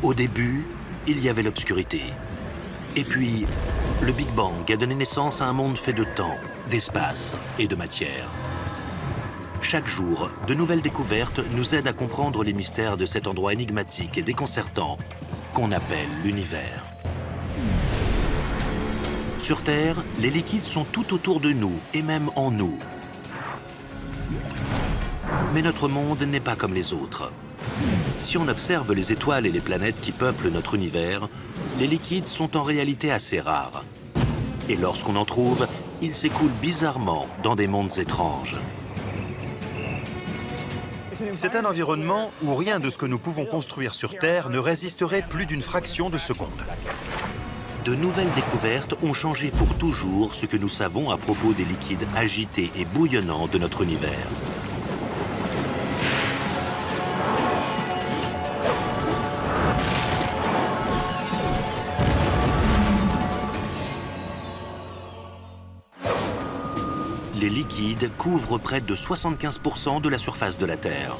Au début, il y avait l'obscurité. Et puis, le Big Bang a donné naissance à un monde fait de temps, d'espace et de matière. Chaque jour, de nouvelles découvertes nous aident à comprendre les mystères de cet endroit énigmatique et déconcertant qu'on appelle l'univers. Sur Terre, les liquides sont tout autour de nous et même en nous. Mais notre monde n'est pas comme les autres. Si on observe les étoiles et les planètes qui peuplent notre univers, les liquides sont en réalité assez rares. Et lorsqu'on en trouve, ils s'écoulent bizarrement dans des mondes étranges. C'est un environnement où rien de ce que nous pouvons construire sur Terre ne résisterait plus d'une fraction de seconde. De nouvelles découvertes ont changé pour toujours ce que nous savons à propos des liquides agités et bouillonnants de notre univers. Les liquides couvrent près de 75% de la surface de la Terre.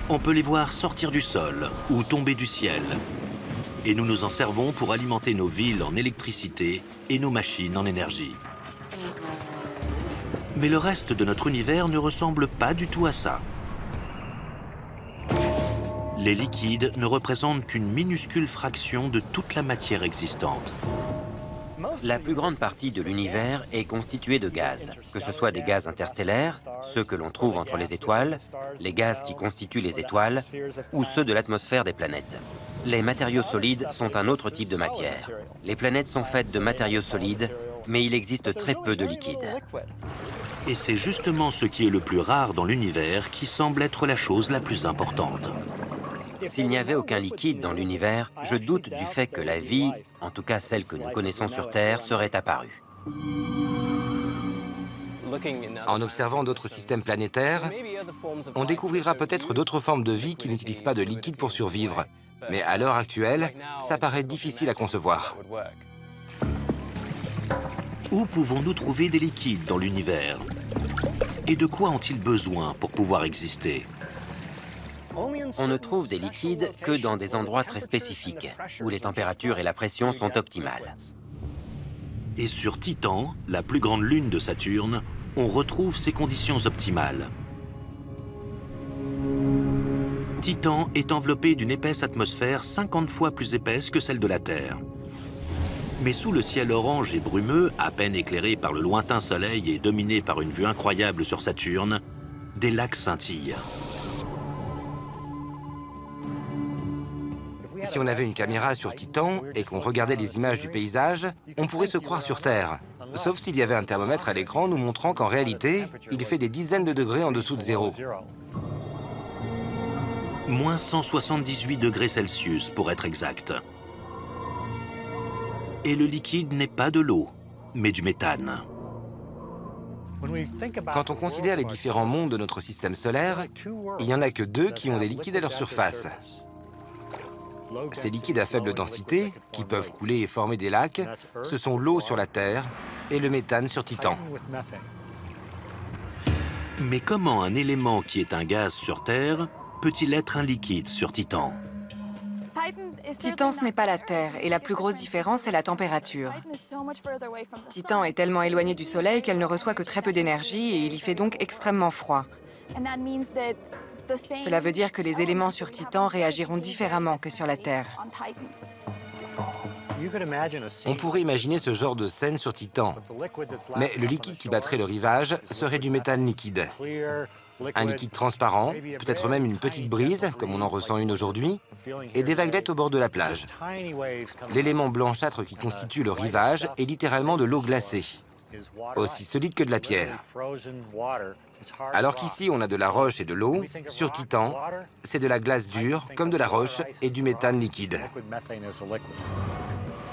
On peut les voir sortir du sol ou tomber du ciel. Et nous nous en servons pour alimenter nos villes en électricité et nos machines en énergie. Mais le reste de notre univers ne ressemble pas du tout à ça. Les liquides ne représentent qu'une minuscule fraction de toute la matière existante. La plus grande partie de l'univers est constituée de gaz, que ce soit des gaz interstellaires, ceux que l'on trouve entre les étoiles, les gaz qui constituent les étoiles, ou ceux de l'atmosphère des planètes. Les matériaux solides sont un autre type de matière. Les planètes sont faites de matériaux solides, mais il existe très peu de liquides. Et c'est justement ce qui est le plus rare dans l'univers qui semble être la chose la plus importante. S'il n'y avait aucun liquide dans l'univers, je doute du fait que la vie, en tout cas celle que nous connaissons sur Terre, serait apparue. En observant d'autres systèmes planétaires, on découvrira peut-être d'autres formes de vie qui n'utilisent pas de liquide pour survivre. Mais à l'heure actuelle, ça paraît difficile à concevoir. Où pouvons-nous trouver des liquides dans l'univers? Et de quoi ont-ils besoin pour pouvoir exister? On ne trouve des liquides que dans des endroits très spécifiques, où les températures et la pression sont optimales. Et sur Titan, la plus grande lune de Saturne, on retrouve ces conditions optimales. Titan est enveloppé d'une épaisse atmosphère 50 fois plus épaisse que celle de la Terre. Mais sous le ciel orange et brumeux, à peine éclairé par le lointain soleil et dominé par une vue incroyable sur Saturne, des lacs scintillent. Si on avait une caméra sur Titan et qu'on regardait les images du paysage, on pourrait se croire sur Terre. Sauf s'il y avait un thermomètre à l'écran nous montrant qu'en réalité, il fait des dizaines de degrés en dessous de zéro. Moins 178 degrés Celsius pour être exact. Et le liquide n'est pas de l'eau, mais du méthane. Quand on considère les différents mondes de notre système solaire, il n'y en a que deux qui ont des liquides à leur surface. Ces liquides à faible densité, qui peuvent couler et former des lacs, ce sont l'eau sur la Terre et le méthane sur Titan. Mais comment un élément qui est un gaz sur Terre peut-il être un liquide sur Titan? Titan, ce n'est pas la Terre, et la plus grosse différence est la température. Titan est tellement éloignée du Soleil qu'elle ne reçoit que très peu d'énergie et il y fait donc extrêmement froid. Cela veut dire que les éléments sur Titan réagiront différemment que sur la Terre. On pourrait imaginer ce genre de scène sur Titan, mais le liquide qui battrait le rivage serait du méthane liquide. Un liquide transparent, peut-être même une petite brise, comme on en ressent une aujourd'hui, et des vaguelettes au bord de la plage. L'élément blanchâtre qui constitue le rivage est littéralement de l'eau glacée, aussi solide que de la pierre. Alors qu'ici, on a de la roche et de l'eau, sur Titan, c'est de la glace dure, comme de la roche, et du méthane liquide.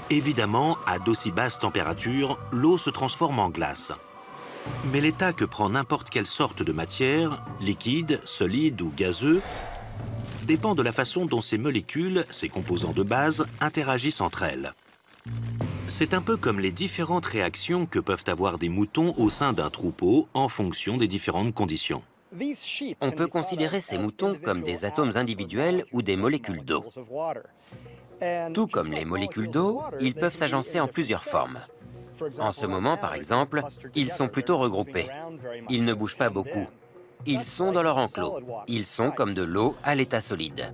Évidemment, à d'aussi basses températures, l'eau se transforme en glace. Mais l'état que prend n'importe quelle sorte de matière, liquide, solide ou gazeux, dépend de la façon dont ces molécules, ces composants de base, interagissent entre elles. C'est un peu comme les différentes réactions que peuvent avoir des moutons au sein d'un troupeau en fonction des différentes conditions. On peut considérer ces moutons comme des atomes individuels ou des molécules d'eau. Tout comme les molécules d'eau, ils peuvent s'agencer en plusieurs formes. En ce moment, par exemple, ils sont plutôt regroupés. Ils ne bougent pas beaucoup. Ils sont dans leur enclos. Ils sont comme de l'eau à l'état solide.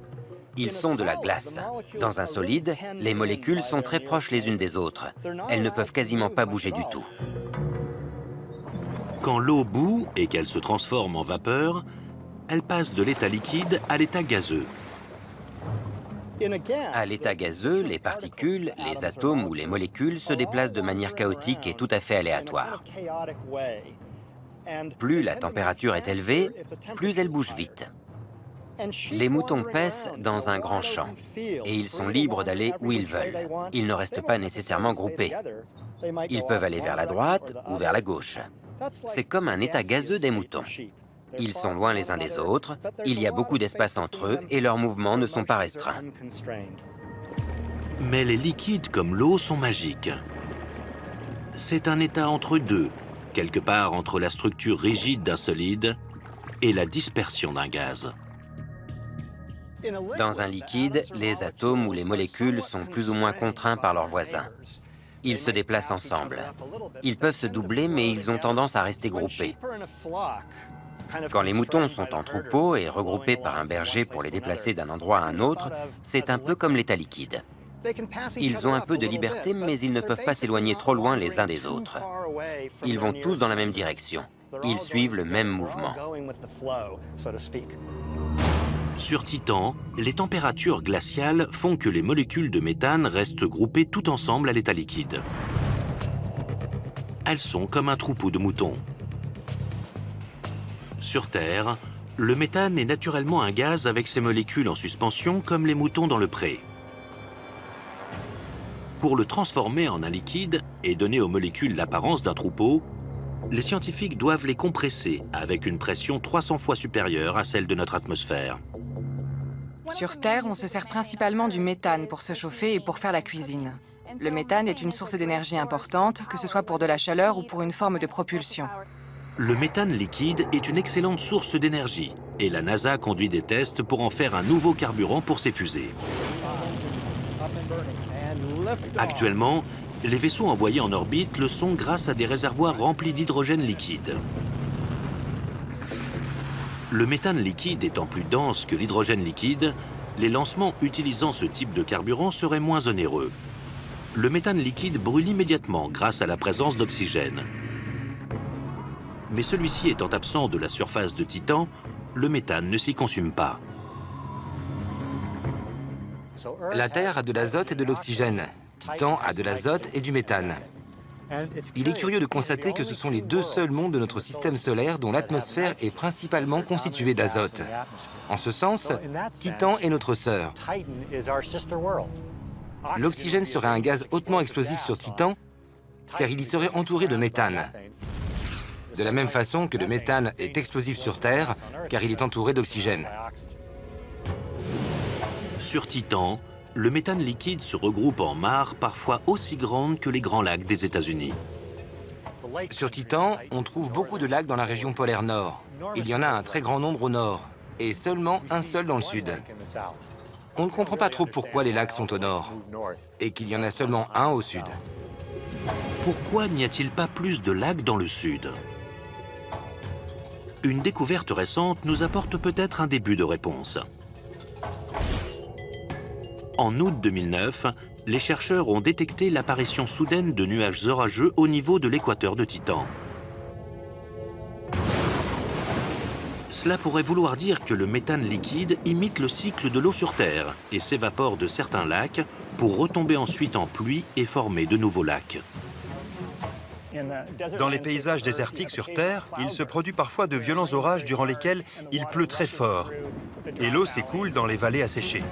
Ils sont de la glace. Dans un solide, les molécules sont très proches les unes des autres. Elles ne peuvent quasiment pas bouger du tout. Quand l'eau bout et qu'elle se transforme en vapeur, elle passe de l'état liquide à l'état gazeux. À l'état gazeux, les particules, les atomes ou les molécules se déplacent de manière chaotique et tout à fait aléatoire. Plus la température est élevée, plus elle bouge vite. Les moutons paissent dans un grand champ et ils sont libres d'aller où ils veulent. Ils ne restent pas nécessairement groupés. Ils peuvent aller vers la droite ou vers la gauche. C'est comme un état gazeux des moutons. Ils sont loin les uns des autres, il y a beaucoup d'espace entre eux et leurs mouvements ne sont pas restreints. Mais les liquides comme l'eau sont magiques. C'est un état entre deux, quelque part entre la structure rigide d'un solide et la dispersion d'un gaz. Dans un liquide, les atomes ou les molécules sont plus ou moins contraints par leurs voisins. Ils se déplacent ensemble. Ils peuvent se doubler, mais ils ont tendance à rester groupés. Quand les moutons sont en troupeau et regroupés par un berger pour les déplacer d'un endroit à un autre, c'est un peu comme l'état liquide. Ils ont un peu de liberté, mais ils ne peuvent pas s'éloigner trop loin les uns des autres. Ils vont tous dans la même direction. Ils suivent le même mouvement. Sur Titan, les températures glaciales font que les molécules de méthane restent groupées tout ensemble à l'état liquide. Elles sont comme un troupeau de moutons. Sur Terre, le méthane est naturellement un gaz avec ses molécules en suspension comme les moutons dans le pré. Pour le transformer en un liquide et donner aux molécules l'apparence d'un troupeau, les scientifiques doivent les compresser avec une pression 300 fois supérieure à celle de notre atmosphère. Sur Terre, on se sert principalement du méthane pour se chauffer et pour faire la cuisine. Le méthane est une source d'énergie importante, que ce soit pour de la chaleur ou pour une forme de propulsion. Le méthane liquide est une excellente source d'énergie et la NASA conduit des tests pour en faire un nouveau carburant pour ses fusées. Actuellement, les vaisseaux envoyés en orbite le sont grâce à des réservoirs remplis d'hydrogène liquide. Le méthane liquide étant plus dense que l'hydrogène liquide, les lancements utilisant ce type de carburant seraient moins onéreux. Le méthane liquide brûle immédiatement grâce à la présence d'oxygène. Mais celui-ci étant absent de la surface de Titan, le méthane ne s'y consume pas. La Terre a de l'azote et de l'oxygène. Titan a de l'azote et du méthane. Il est curieux de constater que ce sont les deux seuls mondes de notre système solaire dont l'atmosphère est principalement constituée d'azote. En ce sens, Titan est notre sœur. L'oxygène serait un gaz hautement explosif sur Titan, car il y serait entouré de méthane. De la même façon que le méthane est explosif sur Terre, car il est entouré d'oxygène. Sur Titan, le méthane liquide se regroupe en mares parfois aussi grandes que les grands lacs des États-Unis. Sur Titan, on trouve beaucoup de lacs dans la région polaire nord. Il y en a un très grand nombre au nord, et seulement un seul dans le sud. On ne comprend pas trop pourquoi les lacs sont au nord, et qu'il y en a seulement un au sud. Pourquoi n'y a-t-il pas plus de lacs dans le sud? Une découverte récente nous apporte peut-être un début de réponse. En août 2009, les chercheurs ont détecté l'apparition soudaine de nuages orageux au niveau de l'équateur de Titan. Cela pourrait vouloir dire que le méthane liquide imite le cycle de l'eau sur Terre et s'évapore de certains lacs pour retomber ensuite en pluie et former de nouveaux lacs. Dans les paysages désertiques sur Terre, il se produit parfois de violents orages durant lesquels il pleut très fort et l'eau s'écoule dans les vallées asséchées.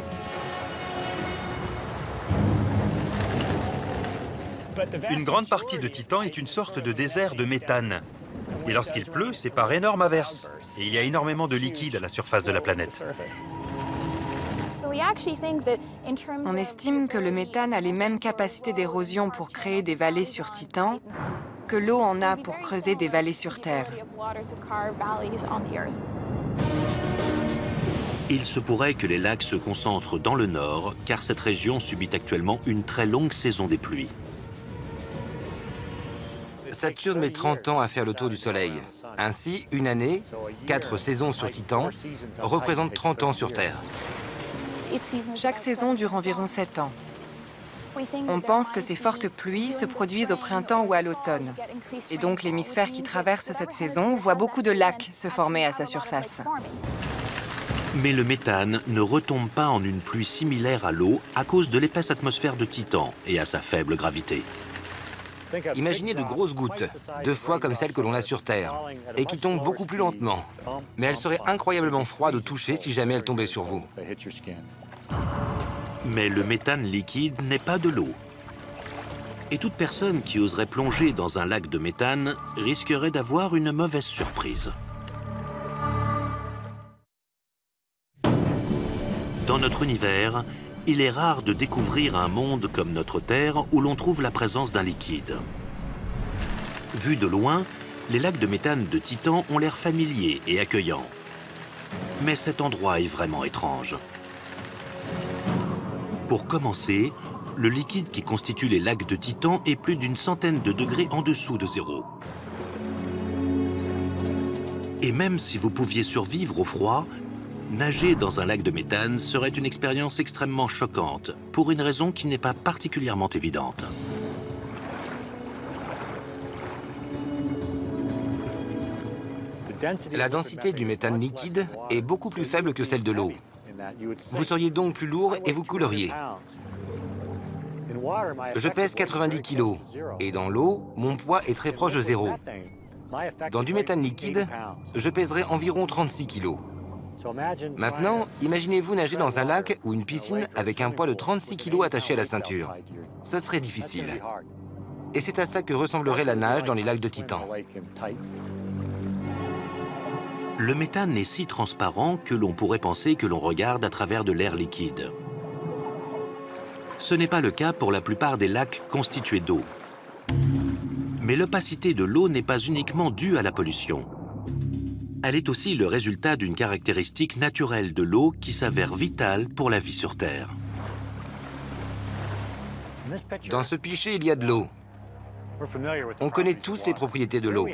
Une grande partie de Titan est une sorte de désert de méthane. Et lorsqu'il pleut, c'est par énormes averses. Et il y a énormément de liquide à la surface de la planète. On estime que le méthane a les mêmes capacités d'érosion pour créer des vallées sur Titan que l'eau en a pour creuser des vallées sur Terre. Il se pourrait que les lacs se concentrent dans le nord, car cette région subit actuellement une très longue saison des pluies. Saturne met 30 ans à faire le tour du Soleil. Ainsi, une année, 4 saisons sur Titan, représente 30 ans sur Terre. Chaque saison dure environ 7 ans. On pense que ces fortes pluies se produisent au printemps ou à l'automne. Et donc l'hémisphère qui traverse cette saison voit beaucoup de lacs se former à sa surface. Mais le méthane ne retombe pas en une pluie similaire à l'eau à cause de l'épaisse atmosphère de Titan et à sa faible gravité. Imaginez de grosses gouttes, 2 fois comme celles que l'on a sur Terre, et qui tombent beaucoup plus lentement. Mais elles seraient incroyablement froides au toucher si jamais elles tombaient sur vous. Mais le méthane liquide n'est pas de l'eau. Et toute personne qui oserait plonger dans un lac de méthane risquerait d'avoir une mauvaise surprise. Dans notre univers, il est rare de découvrir un monde comme notre Terre où l'on trouve la présence d'un liquide. Vus de loin, les lacs de méthane de Titan ont l'air familiers et accueillants. Mais cet endroit est vraiment étrange. Pour commencer, le liquide qui constitue les lacs de Titan est plus d'une centaine de degrés en dessous de zéro. Et même si vous pouviez survivre au froid, nager dans un lac de méthane serait une expérience extrêmement choquante, pour une raison qui n'est pas particulièrement évidente. La densité du méthane liquide est beaucoup plus faible que celle de l'eau. Vous seriez donc plus lourd et vous couleriez. Je pèse 90 kg et dans l'eau, mon poids est très proche de zéro. Dans du méthane liquide, je pèserai environ 36 kg. Maintenant, imaginez-vous nager dans un lac ou une piscine avec un poids de 36 kg attaché à la ceinture. Ce serait difficile. Et c'est à ça que ressemblerait la nage dans les lacs de Titan. Le méthane est si transparent que l'on pourrait penser que l'on regarde à travers de l'air liquide. Ce n'est pas le cas pour la plupart des lacs constitués d'eau. Mais l'opacité de l'eau n'est pas uniquement due à la pollution. Elle est aussi le résultat d'une caractéristique naturelle de l'eau qui s'avère vitale pour la vie sur Terre. Dans ce pichet, il y a de l'eau. On connaît tous les propriétés de l'eau.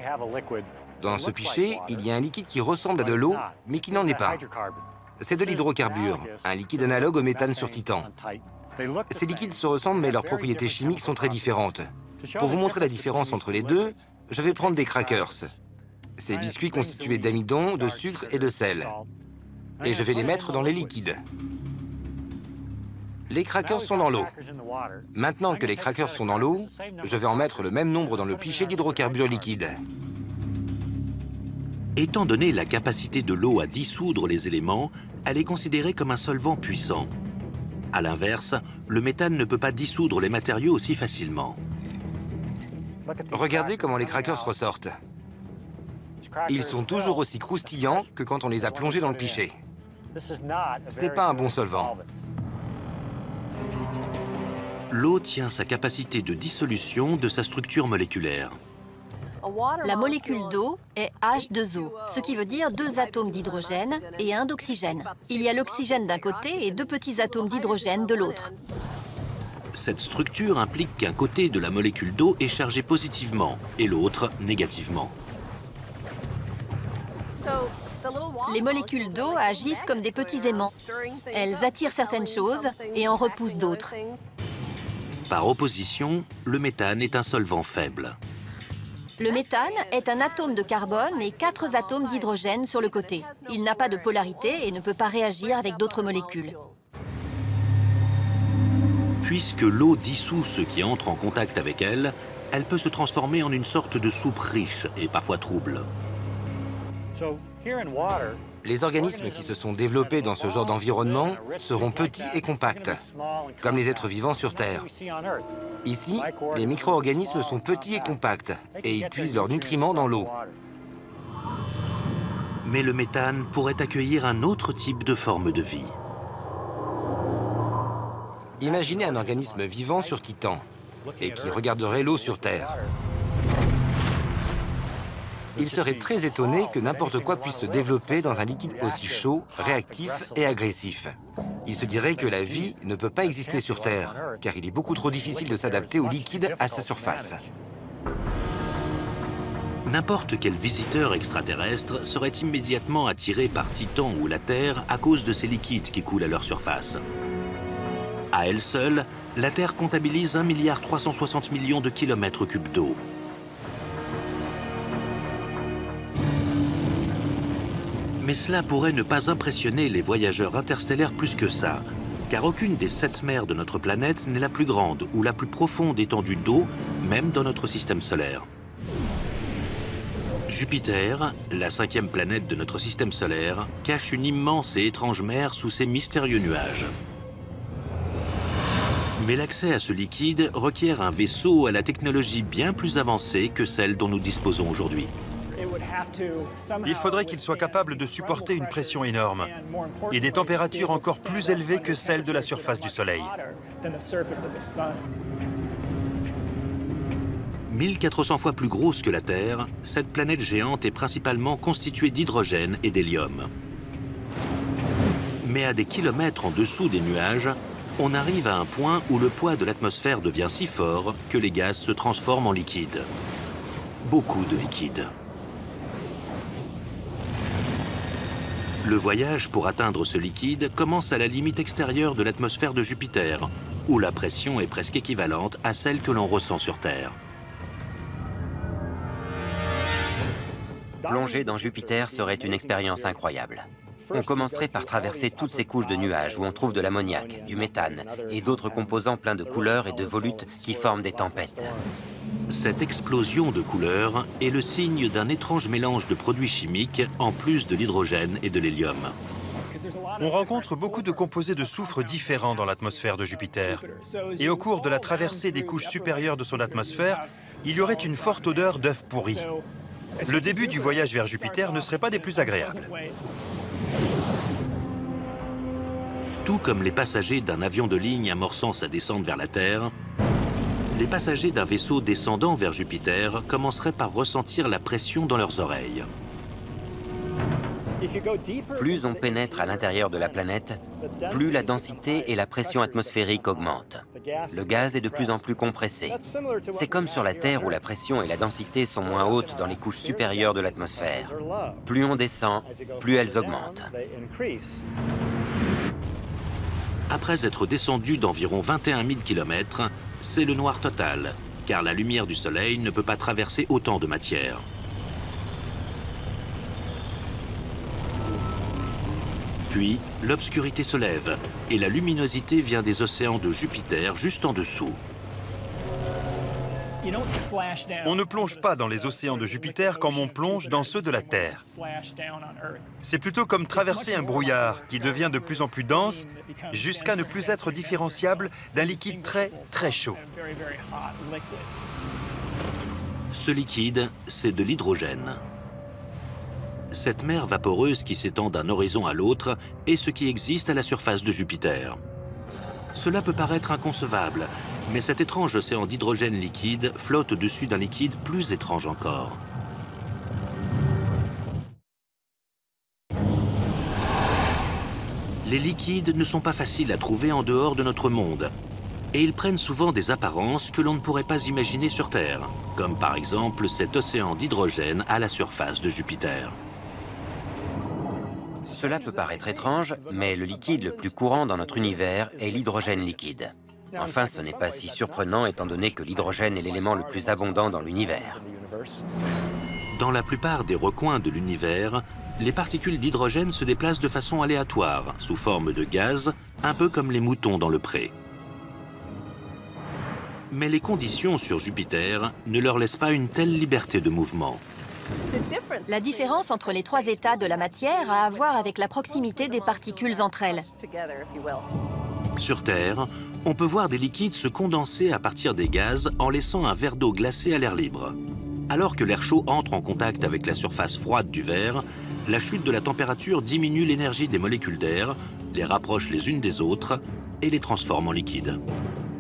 Dans ce pichet, il y a un liquide qui ressemble à de l'eau, mais qui n'en est pas. C'est de l'hydrocarbure, un liquide analogue au méthane sur Titan. Ces liquides se ressemblent, mais leurs propriétés chimiques sont très différentes. Pour vous montrer la différence entre les deux, je vais prendre des crackers. Ces biscuits constitués d'amidon, de sucre et de sel. Et je vais les mettre dans les liquides. Les crackers sont dans l'eau. Maintenant que les crackers sont dans l'eau, je vais en mettre le même nombre dans le pichet d'hydrocarbures liquides. Étant donné la capacité de l'eau à dissoudre les éléments, elle est considérée comme un solvant puissant. À l'inverse, le méthane ne peut pas dissoudre les matériaux aussi facilement. Regardez comment les crackers ressortent. Ils sont toujours aussi croustillants que quand on les a plongés dans le pichet. Ce n'est pas un bon solvant. L'eau tient sa capacité de dissolution de sa structure moléculaire. La molécule d'eau est H2O, ce qui veut dire 2 atomes d'hydrogène et 1 d'oxygène. Il y a l'oxygène d'un côté et 2 petits atomes d'hydrogène de l'autre. Cette structure implique qu'un côté de la molécule d'eau est chargé positivement et l'autre négativement. Les molécules d'eau agissent comme des petits aimants. Elles attirent certaines choses et en repoussent d'autres. Par opposition, le méthane est un solvant faible. Le méthane est un atome de carbone et 4 atomes d'hydrogène sur le côté. Il n'a pas de polarité et ne peut pas réagir avec d'autres molécules. Puisque l'eau dissout ce qui entre en contact avec elle, elle peut se transformer en une sorte de soupe riche et parfois trouble. Les organismes qui se sont développés dans ce genre d'environnement seront petits et compacts, comme les êtres vivants sur Terre. Ici, les micro-organismes sont petits et compacts, et ils puisent leurs nutriments dans l'eau. Mais le méthane pourrait accueillir un autre type de forme de vie. Imaginez un organisme vivant sur Titan, et qui regarderait l'eau sur Terre. il serait très étonné que n'importe quoi puisse se développer dans un liquide aussi chaud, réactif et agressif. Il se dirait que la vie ne peut pas exister sur Terre, car il est beaucoup trop difficile de s'adapter au liquide à sa surface. N'importe quel visiteur extraterrestre serait immédiatement attiré par Titan ou la Terre à cause de ces liquides qui coulent à leur surface. À elle seule, la Terre comptabilise 1,360 milliard de kilomètres cubes d'eau. Mais cela pourrait ne pas impressionner les voyageurs interstellaires plus que ça, car aucune des 7 mers de notre planète n'est la plus grande ou la plus profonde étendue d'eau, même dans notre système solaire. Jupiter, la 5e planète de notre système solaire, cache une immense et étrange mer sous ses mystérieux nuages. Mais l'accès à ce liquide requiert un vaisseau à la technologie bien plus avancée que celle dont nous disposons aujourd'hui. Il faudrait qu'il soit capable de supporter une pression énorme et des températures encore plus élevées que celles de la surface du Soleil. 1400 fois plus grosse que la Terre, cette planète géante est principalement constituée d'hydrogène et d'hélium. Mais à des kilomètres en dessous des nuages, on arrive à un point où le poids de l'atmosphère devient si fort que les gaz se transforment en liquide. Beaucoup de liquide. Le voyage pour atteindre ce liquide commence à la limite extérieure de l'atmosphère de Jupiter, où la pression est presque équivalente à celle que l'on ressent sur Terre. Plonger dans Jupiter serait une expérience incroyable. On commencerait par traverser toutes ces couches de nuages où on trouve de l'ammoniac, du méthane et d'autres composants pleins de couleurs et de volutes qui forment des tempêtes. Cette explosion de couleurs est le signe d'un étrange mélange de produits chimiques en plus de l'hydrogène et de l'hélium. On rencontre beaucoup de composés de soufre différents dans l'atmosphère de Jupiter. Et au cours de la traversée des couches supérieures de son atmosphère, il y aurait une forte odeur d'œuf pourri. Le début du voyage vers Jupiter ne serait pas des plus agréables. Tout comme les passagers d'un avion de ligne amorçant sa descente vers la Terre, les passagers d'un vaisseau descendant vers Jupiter commenceraient par ressentir la pression dans leurs oreilles. Plus on pénètre à l'intérieur de la planète, plus la densité et la pression atmosphérique augmentent. Le gaz est de plus en plus compressé. C'est comme sur la Terre où la pression et la densité sont moins hautes dans les couches supérieures de l'atmosphère. Plus on descend, plus elles augmentent. Après être descendu d'environ 21 000 km, c'est le noir total, car la lumière du Soleil ne peut pas traverser autant de matière. Puis, l'obscurité se lève et la luminosité vient des océans de Jupiter juste en dessous. On ne plonge pas dans les océans de Jupiter comme on plonge dans ceux de la Terre. C'est plutôt comme traverser un brouillard qui devient de plus en plus dense jusqu'à ne plus être différenciable d'un liquide très, très chaud. Ce liquide, c'est de l'hydrogène. Cette mer vaporeuse qui s'étend d'un horizon à l'autre est ce qui existe à la surface de Jupiter. Cela peut paraître inconcevable, mais cet étrange océan d'hydrogène liquide flotte au-dessus d'un liquide plus étrange encore. Les liquides ne sont pas faciles à trouver en dehors de notre monde, et ils prennent souvent des apparences que l'on ne pourrait pas imaginer sur Terre, comme par exemple cet océan d'hydrogène à la surface de Jupiter. Cela peut paraître étrange, mais le liquide le plus courant dans notre univers est l'hydrogène liquide. Enfin, ce n'est pas si surprenant étant donné que l'hydrogène est l'élément le plus abondant dans l'univers. Dans la plupart des recoins de l'univers, les particules d'hydrogène se déplacent de façon aléatoire, sous forme de gaz, un peu comme les moutons dans le pré. Mais les conditions sur Jupiter ne leur laissent pas une telle liberté de mouvement. La différence entre les 3 états de la matière a à voir avec la proximité des particules entre elles. Sur Terre, on peut voir des liquides se condenser à partir des gaz en laissant un verre d'eau glacé à l'air libre. Alors que l'air chaud entre en contact avec la surface froide du verre, la chute de la température diminue l'énergie des molécules d'air, les rapproche les unes des autres et les transforme en liquide.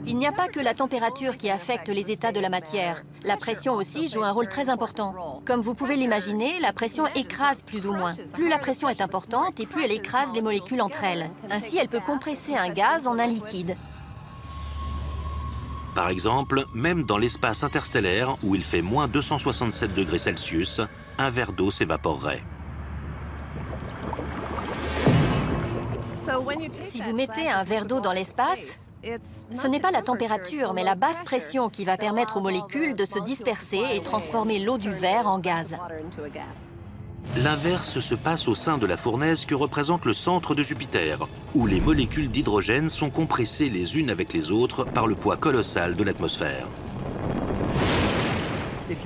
Il n'y a pas que la température qui affecte les états de la matière. La pression aussi joue un rôle très important. Comme vous pouvez l'imaginer, la pression écrase plus ou moins. Plus la pression est importante et plus elle écrase les molécules entre elles. Ainsi, elle peut compresser un gaz en un liquide. Par exemple, même dans l'espace interstellaire où il fait moins 267 degrés Celsius, un verre d'eau s'évaporerait. Si vous mettez un verre d'eau dans l'espace, ce n'est pas la température, mais la basse pression qui va permettre aux molécules de se disperser et transformer l'eau du verre en gaz. L'inverse se passe au sein de la fournaise que représente le centre de Jupiter, où les molécules d'hydrogène sont compressées les unes avec les autres par le poids colossal de l'atmosphère.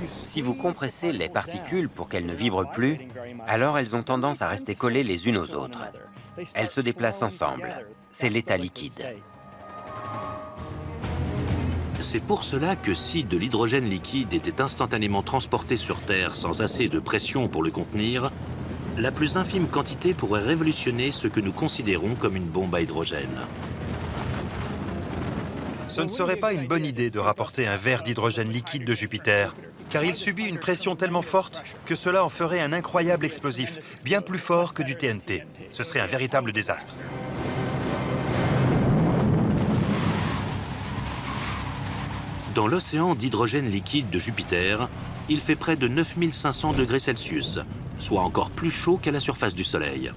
Si vous compressez les particules pour qu'elles ne vibrent plus, alors elles ont tendance à rester collées les unes aux autres. Elles se déplacent ensemble. C'est l'état liquide. C'est pour cela que si de l'hydrogène liquide était instantanément transporté sur Terre sans assez de pression pour le contenir, la plus infime quantité pourrait révolutionner ce que nous considérons comme une bombe à hydrogène. Ce ne serait pas une bonne idée de rapporter un verre d'hydrogène liquide de Jupiter, car il subit une pression tellement forte que cela en ferait un incroyable explosif, bien plus fort que du TNT. Ce serait un véritable désastre. Dans l'océan d'hydrogène liquide de Jupiter, il fait près de 9500 degrés Celsius, soit encore plus chaud qu'à la surface du Soleil.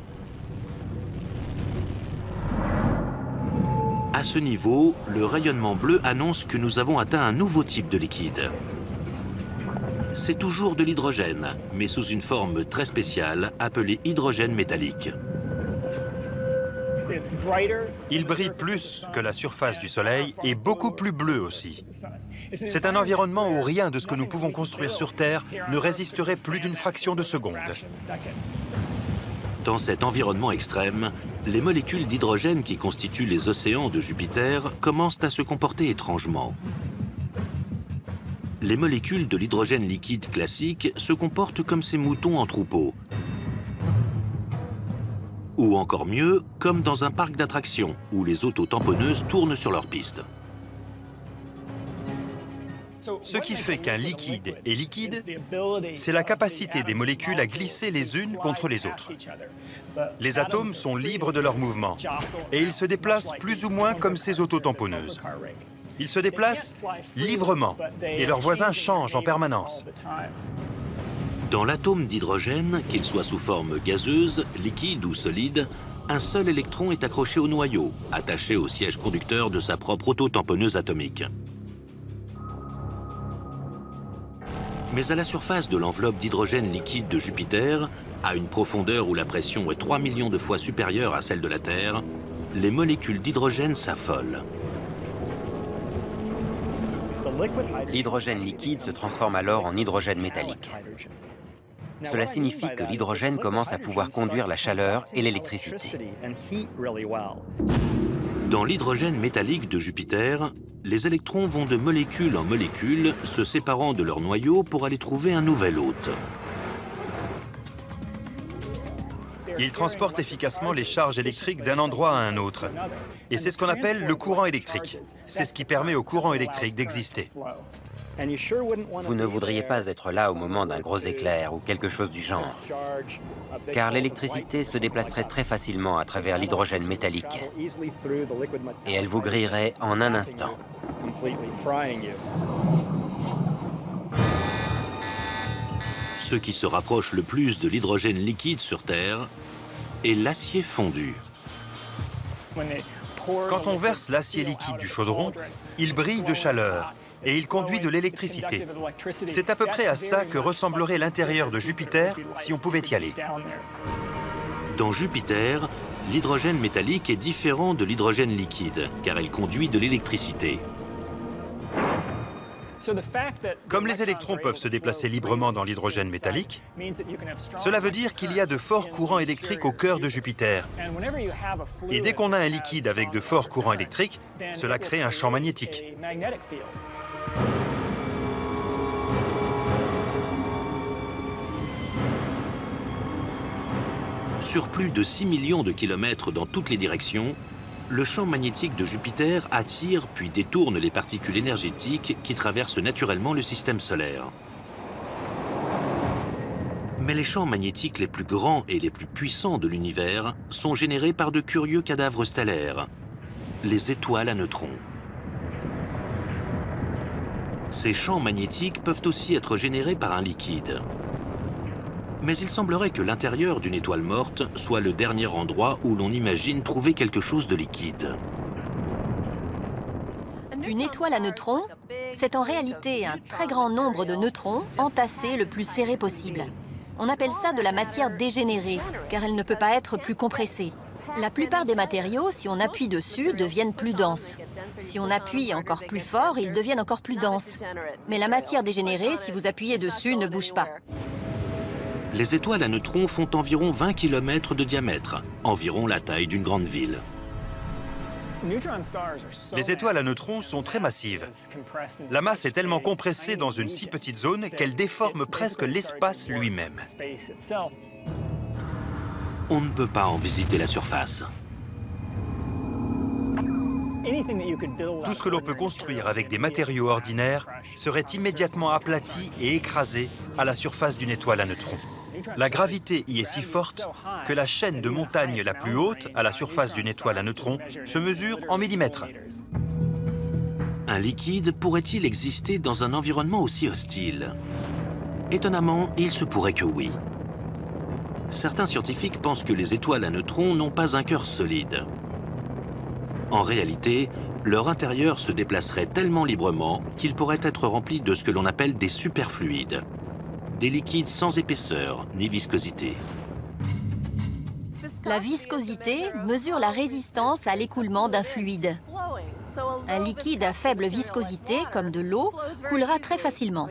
À ce niveau, le rayonnement bleu annonce que nous avons atteint un nouveau type de liquide. C'est toujours de l'hydrogène, mais sous une forme très spéciale appelée hydrogène métallique. Il brille plus que la surface du Soleil et beaucoup plus bleu aussi. C'est un environnement où rien de ce que nous pouvons construire sur Terre ne résisterait plus d'une fraction de seconde. Dans cet environnement extrême, les molécules d'hydrogène qui constituent les océans de Jupiter commencent à se comporter étrangement. Les molécules de l'hydrogène liquide classique se comportent comme ces moutons en troupeau. Ou encore mieux, comme dans un parc d'attractions, où les autos tamponneuses tournent sur leur piste. Ce qui fait qu'un liquide est liquide, c'est la capacité des molécules à glisser les unes contre les autres. Les atomes sont libres de leur mouvement, et ils se déplacent plus ou moins comme ces autos tamponneuses. Ils se déplacent librement, et leurs voisins changent en permanence. Dans l'atome d'hydrogène, qu'il soit sous forme gazeuse, liquide ou solide, un seul électron est accroché au noyau, attaché au siège conducteur de sa propre auto-tamponneuse atomique. Mais à la surface de l'enveloppe d'hydrogène liquide de Jupiter, à une profondeur où la pression est 3 millions de fois supérieure à celle de la Terre, les molécules d'hydrogène s'affolent. L'hydrogène liquide se transforme alors en hydrogène métallique. Cela signifie que l'hydrogène commence à pouvoir conduire la chaleur et l'électricité. Dans l'hydrogène métallique de Jupiter, les électrons vont de molécule en molécule, se séparant de leur noyau pour aller trouver un nouvel hôte. Ils transportent efficacement les charges électriques d'un endroit à un autre. Et c'est ce qu'on appelle le courant électrique. C'est ce qui permet au courant électrique d'exister. Vous ne voudriez pas être là au moment d'un gros éclair ou quelque chose du genre, car l'électricité se déplacerait très facilement à travers l'hydrogène métallique et elle vous grillerait en un instant. Ce qui se rapproche le plus de l'hydrogène liquide sur Terre est l'acier fondu. Quand on verse l'acier liquide du chaudron, il brille de chaleur et il conduit de l'électricité. C'est à peu près à ça que ressemblerait l'intérieur de Jupiter si on pouvait y aller. Dans Jupiter, l'hydrogène métallique est différent de l'hydrogène liquide, car elle conduit de l'électricité. Comme les électrons peuvent se déplacer librement dans l'hydrogène métallique, cela veut dire qu'il y a de forts courants électriques au cœur de Jupiter. Et dès qu'on a un liquide avec de forts courants électriques, cela crée un champ magnétique. Sur plus de 6 millions de kilomètres dans toutes les directions, le champ magnétique de Jupiter attire puis détourne les particules énergétiques qui traversent naturellement le système solaire. Mais les champs magnétiques les plus grands et les plus puissants de l'univers sont générés par de curieux cadavres stellaires, les étoiles à neutrons. Ces champs magnétiques peuvent aussi être générés par un liquide. Mais il semblerait que l'intérieur d'une étoile morte soit le dernier endroit où l'on imagine trouver quelque chose de liquide. Une étoile à neutrons, c'est en réalité un très grand nombre de neutrons entassés le plus serré possible. On appelle ça de la matière dégénérée, car elle ne peut pas être plus compressée. La plupart des matériaux, si on appuie dessus, deviennent plus denses. Si on appuie encore plus fort, ils deviennent encore plus denses. Mais la matière dégénérée, si vous appuyez dessus, ne bouge pas. Les étoiles à neutrons font environ 20 km de diamètre, environ la taille d'une grande ville. Les étoiles à neutrons sont très massives. La masse est tellement compressée dans une si petite zone qu'elle déforme presque l'espace lui-même. On ne peut pas en visiter la surface. Tout ce que l'on peut construire avec des matériaux ordinaires serait immédiatement aplati et écrasé à la surface d'une étoile à neutrons. La gravité y est si forte que la chaîne de montagnes la plus haute à la surface d'une étoile à neutrons se mesure en millimètres. Un liquide pourrait-il exister dans un environnement aussi hostile? Étonnamment, il se pourrait que oui. Certains scientifiques pensent que les étoiles à neutrons n'ont pas un cœur solide. En réalité, leur intérieur se déplacerait tellement librement qu'il pourrait être rempli de ce que l'on appelle des superfluides, des liquides sans épaisseur ni viscosité. La viscosité mesure la résistance à l'écoulement d'un fluide. Un liquide à faible viscosité, comme de l'eau, coulera très facilement.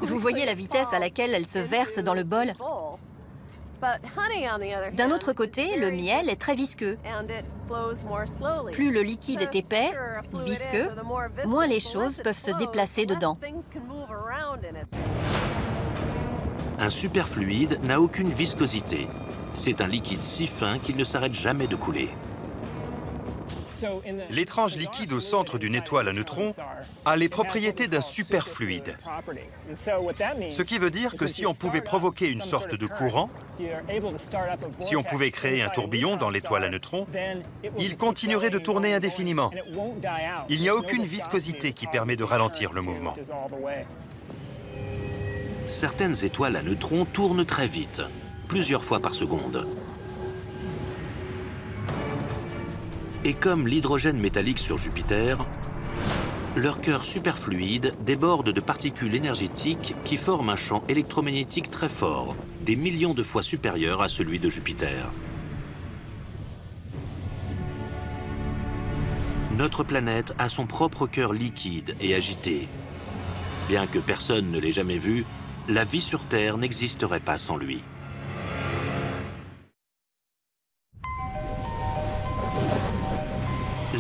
Vous voyez la vitesse à laquelle elle se verse dans le bol? D'un autre côté, le miel est très visqueux. Plus le liquide est épais, visqueux, moins les choses peuvent se déplacer dedans. Un superfluide n'a aucune viscosité. C'est un liquide si fin qu'il ne s'arrête jamais de couler. L'étrange liquide au centre d'une étoile à neutrons a les propriétés d'un superfluide. Ce qui veut dire que si on pouvait provoquer une sorte de courant, si on pouvait créer un tourbillon dans l'étoile à neutrons, il continuerait de tourner indéfiniment. Il n'y a aucune viscosité qui permet de ralentir le mouvement. Certaines étoiles à neutrons tournent très vite, plusieurs fois par seconde. Et comme l'hydrogène métallique sur Jupiter, leur cœur superfluide déborde de particules énergétiques qui forment un champ électromagnétique très fort, des millions de fois supérieur à celui de Jupiter. Notre planète a son propre cœur liquide et agité. Bien que personne ne l'ait jamais vu, la vie sur Terre n'existerait pas sans lui.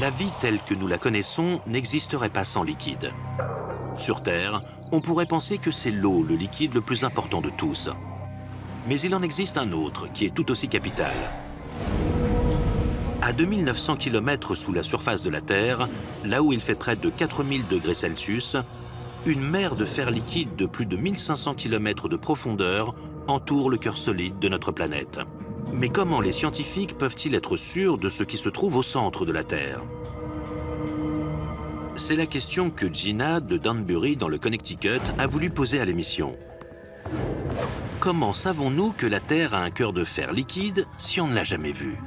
La vie telle que nous la connaissons n'existerait pas sans liquide. Sur Terre, on pourrait penser que c'est l'eau le liquide le plus important de tous. Mais il en existe un autre qui est tout aussi capital. À 2900 km sous la surface de la Terre, là où il fait près de 4000 degrés Celsius, une mer de fer liquide de plus de 1500 km de profondeur entoure le cœur solide de notre planète. Mais comment les scientifiques peuvent-ils être sûrs de ce qui se trouve au centre de la Terre? C'est la question que Gina de Danbury dans le Connecticut a voulu poser à l'émission. Comment savons-nous que la Terre a un cœur de fer liquide si on ne l'a jamais vu?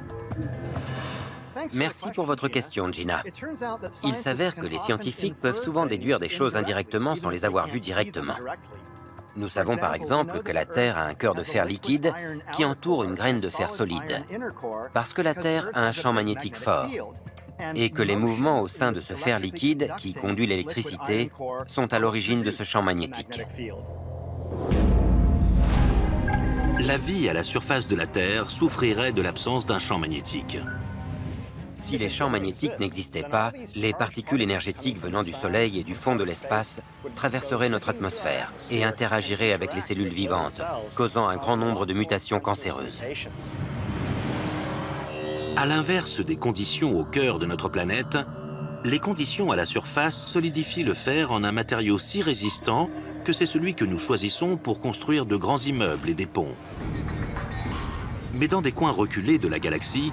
Merci pour votre question, Gina. Il s'avère que les scientifiques peuvent souvent déduire des choses indirectement sans les avoir vues directement. Nous savons par exemple que la Terre a un cœur de fer liquide qui entoure une graine de fer solide, parce que la Terre a un champ magnétique fort, et que les mouvements au sein de ce fer liquide qui conduit l'électricité sont à l'origine de ce champ magnétique. La vie à la surface de la Terre souffrirait de l'absence d'un champ magnétique. Si les champs magnétiques n'existaient pas, les particules énergétiques venant du Soleil et du fond de l'espace traverseraient notre atmosphère et interagiraient avec les cellules vivantes, causant un grand nombre de mutations cancéreuses. À l'inverse des conditions au cœur de notre planète, Les conditions à la surface solidifient le fer en un matériau si résistant que c'est celui que nous choisissons pour construire de grands immeubles et des ponts. Mais dans des coins reculés de la galaxie,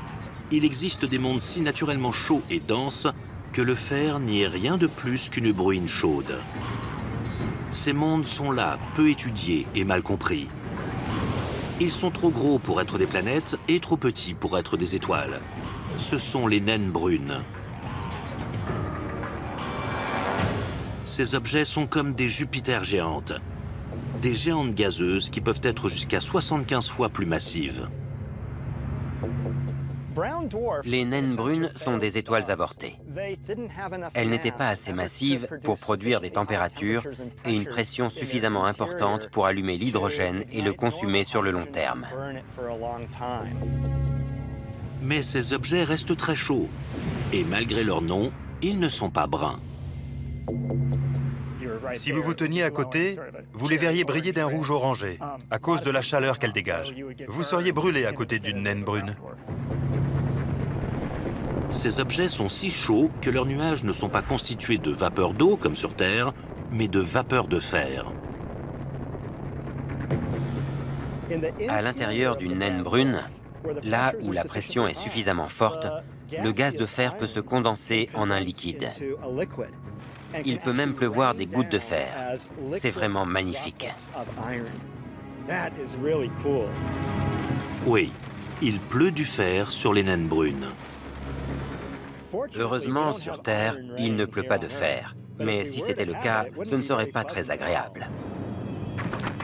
il existe des mondes si naturellement chauds et denses que le fer n'y est rien de plus qu'une bruine chaude. Ces mondes sont là, peu étudiés et mal compris. Ils sont trop gros pour être des planètes et trop petits pour être des étoiles. Ce sont les naines brunes. Ces objets sont comme des Jupiters géantes. Des géantes gazeuses qui peuvent être jusqu'à 75 fois plus massives. Les naines brunes sont des étoiles avortées. Elles n'étaient pas assez massives pour produire des températures et une pression suffisamment importante pour allumer l'hydrogène et le consumer sur le long terme. Mais ces objets restent très chauds. Et malgré leur nom, ils ne sont pas bruns. Si vous vous teniez à côté, vous les verriez briller d'un rouge orangé, à cause de la chaleur qu'elles dégagent. Vous seriez brûlé à côté d'une naine brune. Ces objets sont si chauds que leurs nuages ne sont pas constitués de vapeur d'eau, comme sur Terre, mais de vapeur de fer. À l'intérieur d'une naine brune, là où la pression est suffisamment forte, le gaz de fer peut se condenser en un liquide. Il peut même pleuvoir des gouttes de fer. C'est vraiment magnifique. Oui, il pleut du fer sur les naines brunes. Heureusement, sur Terre, il ne pleut pas de fer. Mais si c'était le cas, ce ne serait pas très agréable.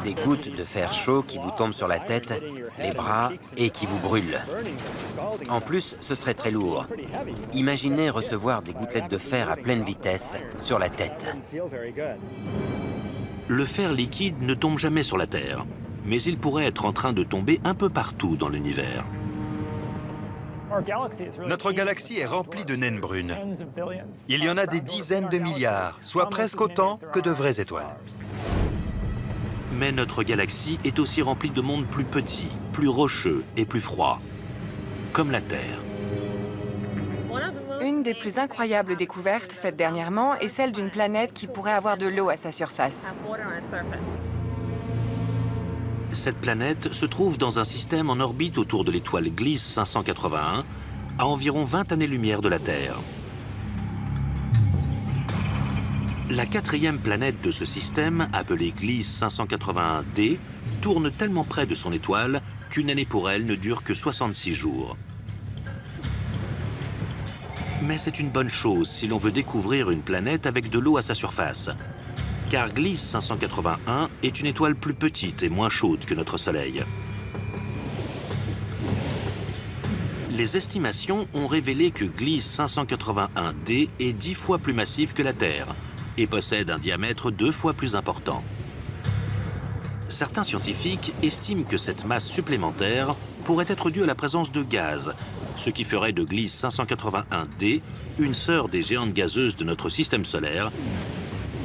Des gouttes de fer chaud qui vous tombent sur la tête, les bras et qui vous brûlent. En plus, ce serait très lourd. Imaginez recevoir des gouttelettes de fer à pleine vitesse sur la tête. Le fer liquide ne tombe jamais sur la Terre, mais il pourrait être en train de tomber un peu partout dans l'univers. Notre galaxie est remplie de naines brunes. Il y en a des dizaines de milliards, soit presque autant que de vraies étoiles. Mais notre galaxie est aussi remplie de mondes plus petits, plus rocheux et plus froids, comme la Terre. Une des plus incroyables découvertes faites dernièrement est celle d'une planète qui pourrait avoir de l'eau à sa surface. Cette planète se trouve dans un système en orbite autour de l'étoile Gliese 581, à environ 20 années-lumière de la Terre. La quatrième planète de ce système, appelée Gliese 581d, tourne tellement près de son étoile qu'une année pour elle ne dure que 66 jours. Mais c'est une bonne chose si l'on veut découvrir une planète avec de l'eau à sa surface. Car Gliese 581 est une étoile plus petite et moins chaude que notre Soleil. Les estimations ont révélé que Gliese 581d est 10 fois plus massif que la Terre et possède un diamètre 2 fois plus important. Certains scientifiques estiment que cette masse supplémentaire pourrait être due à la présence de gaz, ce qui ferait de Gliese 581d une sœur des géantes gazeuses de notre système solaire,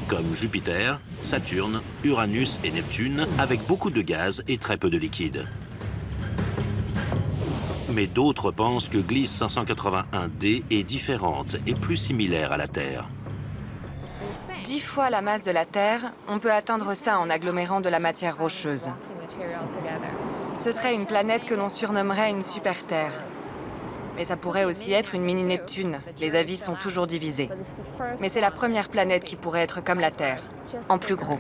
comme Jupiter, Saturne, Uranus et Neptune, avec beaucoup de gaz et très peu de liquide. Mais d'autres pensent que Gliese 581d est différente et plus similaire à la Terre. 10 fois la masse de la Terre, on peut atteindre ça en agglomérant de la matière rocheuse. Ce serait une planète que l'on surnommerait une super-Terre. Mais ça pourrait aussi être une mini-Neptune. Les avis sont toujours divisés. Mais c'est la première planète qui pourrait être comme la Terre, en plus gros.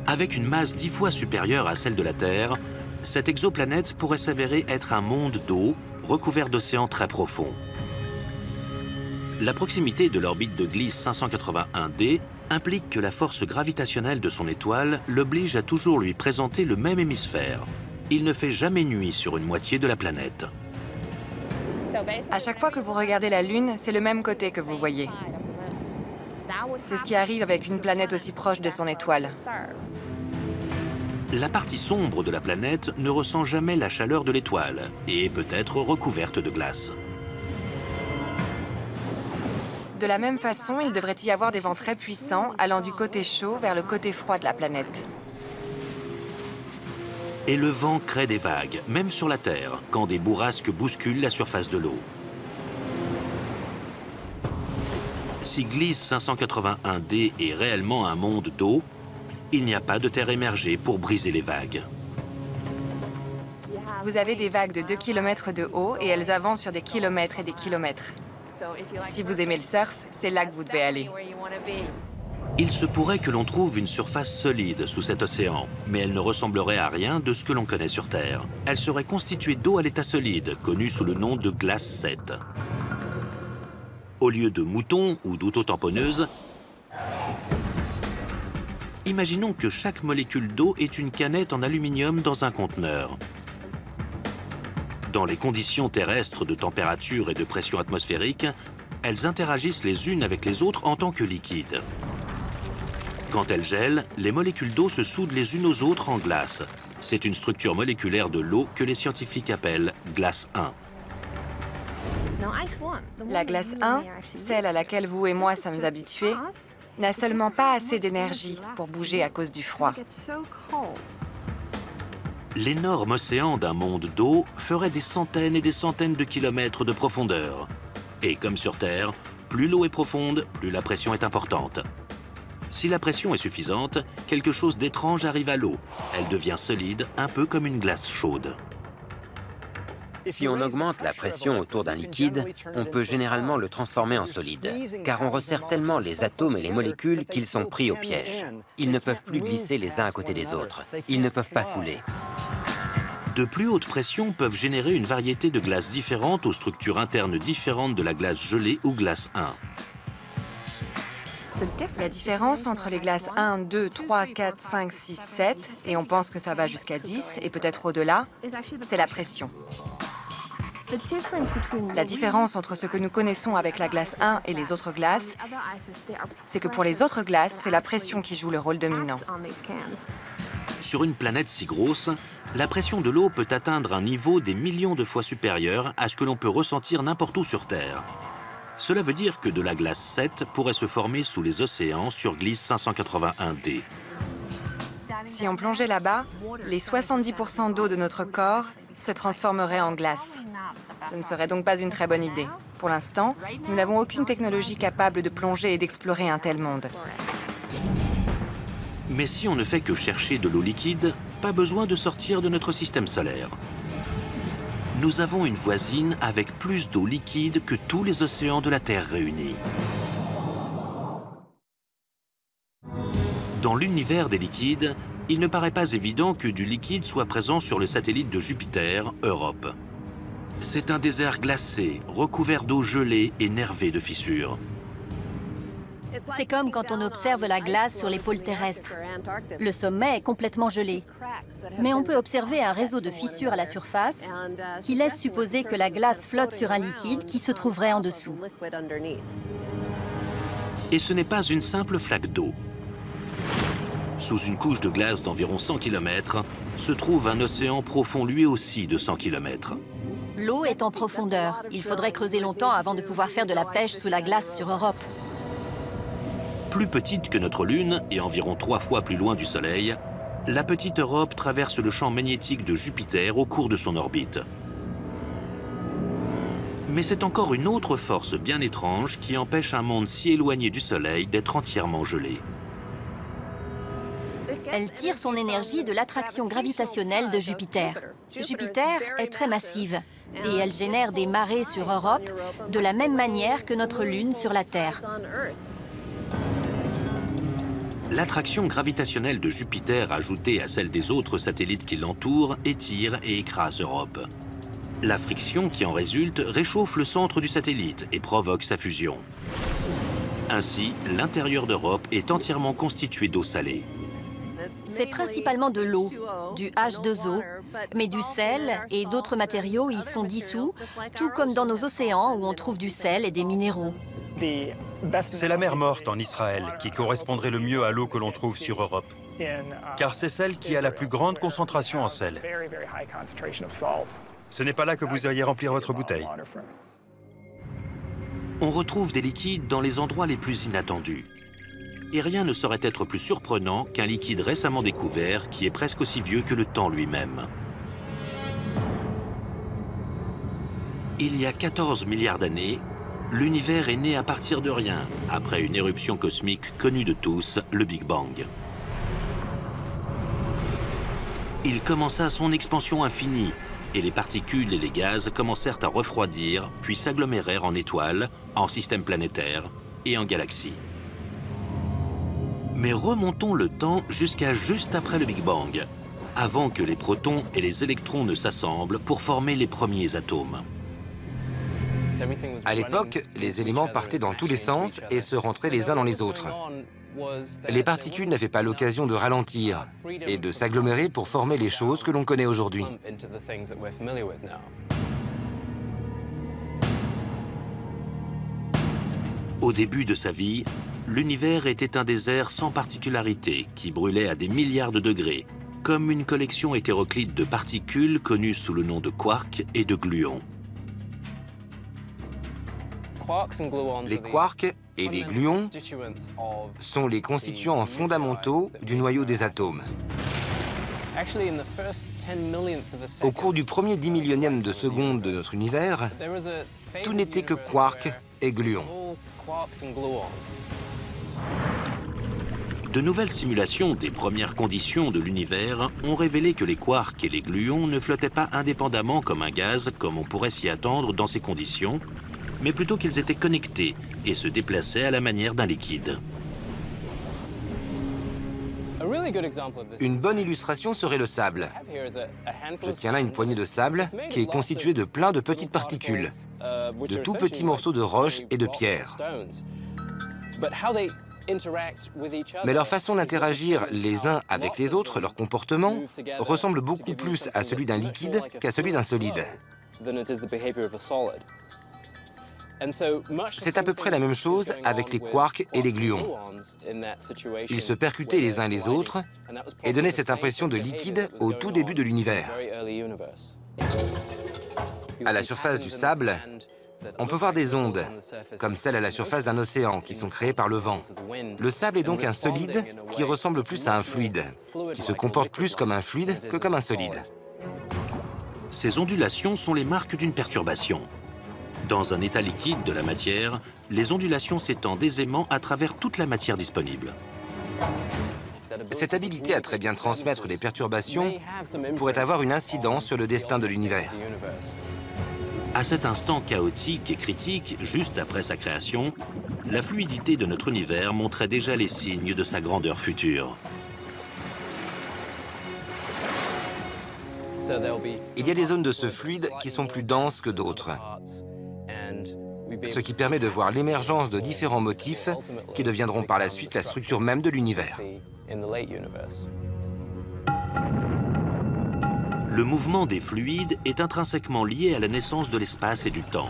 Avec une masse 10 fois supérieure à celle de la Terre, cette exoplanète pourrait s'avérer être un monde d'eau recouvert d'océans très profonds. La proximité de l'orbite de Gliese 581d implique que la force gravitationnelle de son étoile l'oblige à toujours lui présenter le même hémisphère. Il ne fait jamais nuit sur une moitié de la planète. À chaque fois que vous regardez la Lune, c'est le même côté que vous voyez. C'est ce qui arrive avec une planète aussi proche de son étoile. La partie sombre de la planète ne ressent jamais la chaleur de l'étoile et est peut-être recouverte de glace. De la même façon, il devrait y avoir des vents très puissants allant du côté chaud vers le côté froid de la planète. Et le vent crée des vagues, même sur la Terre, quand des bourrasques bousculent la surface de l'eau. Si Gliese 581d est réellement un monde d'eau, il n'y a pas de terre émergée pour briser les vagues. Vous avez des vagues de 2 km de haut et elles avancent sur des kilomètres et des kilomètres. Si vous aimez le surf, c'est là que vous devez aller. Il se pourrait que l'on trouve une surface solide sous cet océan, mais elle ne ressemblerait à rien de ce que l'on connaît sur Terre. Elle serait constituée d'eau à l'état solide, connue sous le nom de glace 7. Au lieu de moutons ou d'auto-tamponneuses, imaginons que chaque molécule d'eau est une canette en aluminium dans un conteneur. Dans les conditions terrestres de température et de pression atmosphérique, elles interagissent les unes avec les autres en tant que liquide. Quand elles gèlent, les molécules d'eau se soudent les unes aux autres en glace. C'est une structure moléculaire de l'eau que les scientifiques appellent glace 1. La glace 1, celle à laquelle vous et moi sommes habitués, n'a seulement pas assez d'énergie pour bouger à cause du froid. L'énorme océan d'un monde d'eau ferait des centaines et des centaines de kilomètres de profondeur. Et comme sur Terre, plus l'eau est profonde, plus la pression est importante. Si la pression est suffisante, quelque chose d'étrange arrive à l'eau. Elle devient solide, un peu comme une glace chaude. Si on augmente la pression autour d'un liquide, on peut généralement le transformer en solide, car on resserre tellement les atomes et les molécules qu'ils sont pris au piège. Ils ne peuvent plus glisser les uns à côté des autres. Ils ne peuvent pas couler. De plus hautes pressions peuvent générer une variété de glaces différentes aux structures internes différentes de la glace gelée ou glace 1. La différence entre les glaces 1, 2, 3, 4, 5, 6, 7, et on pense que ça va jusqu'à 10 et peut-être au-delà, c'est la pression. La différence entre ce que nous connaissons avec la glace 1 et les autres glaces, c'est que pour les autres glaces, c'est la pression qui joue le rôle dominant. Sur une planète si grosse, la pression de l'eau peut atteindre un niveau des millions de fois supérieur à ce que l'on peut ressentir n'importe où sur Terre. Cela veut dire que de la glace 7 pourrait se former sous les océans sur Gliese 581d. Si on plongeait là-bas, les 70% d'eau de notre corps se transformeraient en glace. Ce ne serait donc pas une très bonne idée. Pour l'instant, nous n'avons aucune technologie capable de plonger et d'explorer un tel monde. Mais si on ne fait que chercher de l'eau liquide, pas besoin de sortir de notre système solaire. Nous avons une voisine avec plus d'eau liquide que tous les océans de la Terre réunis. Dans l'univers des liquides, il ne paraît pas évident que du liquide soit présent sur le satellite de Jupiter, Europe. C'est un désert glacé, recouvert d'eau gelée et nervé de fissures. C'est comme quand on observe la glace sur les pôles terrestres. Le sommet est complètement gelé. Mais on peut observer un réseau de fissures à la surface qui laisse supposer que la glace flotte sur un liquide qui se trouverait en dessous. Et ce n'est pas une simple flaque d'eau. Sous une couche de glace d'environ 100 km, se trouve un océan profond lui aussi de 100 km. L'eau est en profondeur. Il faudrait creuser longtemps avant de pouvoir faire de la pêche sous la glace sur Europe. Plus petite que notre Lune et environ 3 fois plus loin du Soleil, la petite Europe traverse le champ magnétique de Jupiter au cours de son orbite. Mais c'est encore une autre force bien étrange qui empêche un monde si éloigné du Soleil d'être entièrement gelé. Elle tire son énergie de l'attraction gravitationnelle de Jupiter. Jupiter est très massive et elle génère des marées sur Europe de la même manière que notre Lune sur la Terre. L'attraction gravitationnelle de Jupiter ajoutée à celle des autres satellites qui l'entourent étire et écrase Europe. La friction qui en résulte réchauffe le centre du satellite et provoque sa fusion. Ainsi, l'intérieur d'Europe est entièrement constitué d'eau salée. C'est principalement de l'eau, du H2O, mais du sel et d'autres matériaux y sont dissous, tout comme dans nos océans où on trouve du sel et des minéraux. C'est la mer Morte en Israël qui correspondrait le mieux à l'eau que l'on trouve sur Europe, car c'est celle qui a la plus grande concentration en sel. Ce n'est pas là que vous iriez remplir votre bouteille. On retrouve des liquides dans les endroits les plus inattendus. Et rien ne saurait être plus surprenant qu'un liquide récemment découvert qui est presque aussi vieux que le temps lui-même. Il y a 14 milliards d'années, L'univers est né à partir de rien, après une éruption cosmique connue de tous, le Big Bang. Il commença son expansion infinie, et les particules et les gaz commencèrent à refroidir, puis s'agglomérèrent en étoiles, en systèmes planétaires et en galaxies. Mais remontons le temps jusqu'à juste après le Big Bang, avant que les protons et les électrons ne s'assemblent pour former les premiers atomes. À l'époque, les éléments partaient dans tous les sens et se rentraient les uns dans les autres. Les particules n'avaient pas l'occasion de ralentir et de s'agglomérer pour former les choses que l'on connaît aujourd'hui. Au début de sa vie, l'univers était un désert sans particularité qui brûlait à des milliards de degrés, comme une collection hétéroclite de particules connues sous le nom de quarks et de gluons. Les quarks et les gluons sont les constituants fondamentaux du noyau des atomes. Au cours du premier 10 millionième de seconde de notre univers, tout n'était que quarks et gluons. De nouvelles simulations des premières conditions de l'univers ont révélé que les quarks et les gluons ne flottaient pas indépendamment comme un gaz, comme on pourrait s'y attendre dans ces conditions, mais plutôt qu'ils étaient connectés et se déplaçaient à la manière d'un liquide. Une bonne illustration serait le sable. Je tiens là une poignée de sable qui est constituée de plein de petites particules, de tout petits morceaux de roche et de pierre. Mais leur façon d'interagir les uns avec les autres, leur comportement, ressemble beaucoup plus à celui d'un liquide qu'à celui d'un solide. C'est à peu près la même chose avec les quarks et les gluons. Ils se percutaient les uns les autres et donnaient cette impression de liquide au tout début de l'univers. À la surface du sable, on peut voir des ondes, comme celles à la surface d'un océan, qui sont créées par le vent. Le sable est donc un solide qui ressemble plus à un fluide, qui se comporte plus comme un fluide que comme un solide. Ces ondulations sont les marques d'une perturbation. Dans un état liquide de la matière, les ondulations s'étendent aisément à travers toute la matière disponible. Cette habilité à très bien transmettre des perturbations pourrait avoir une incidence sur le destin de l'univers. À cet instant chaotique et critique, juste après sa création, la fluidité de notre univers montrait déjà les signes de sa grandeur future. Il y a des zones de ce fluide qui sont plus denses que d'autres, ce qui permet de voir l'émergence de différents motifs qui deviendront par la suite la structure même de l'univers. Le mouvement des fluides est intrinsèquement lié à la naissance de l'espace et du temps.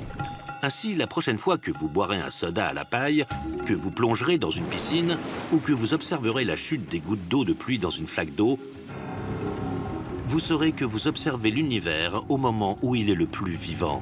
Ainsi, la prochaine fois que vous boirez un soda à la paille, que vous plongerez dans une piscine ou que vous observerez la chute des gouttes d'eau de pluie dans une flaque d'eau, vous saurez que vous observez l'univers au moment où il est le plus vivant.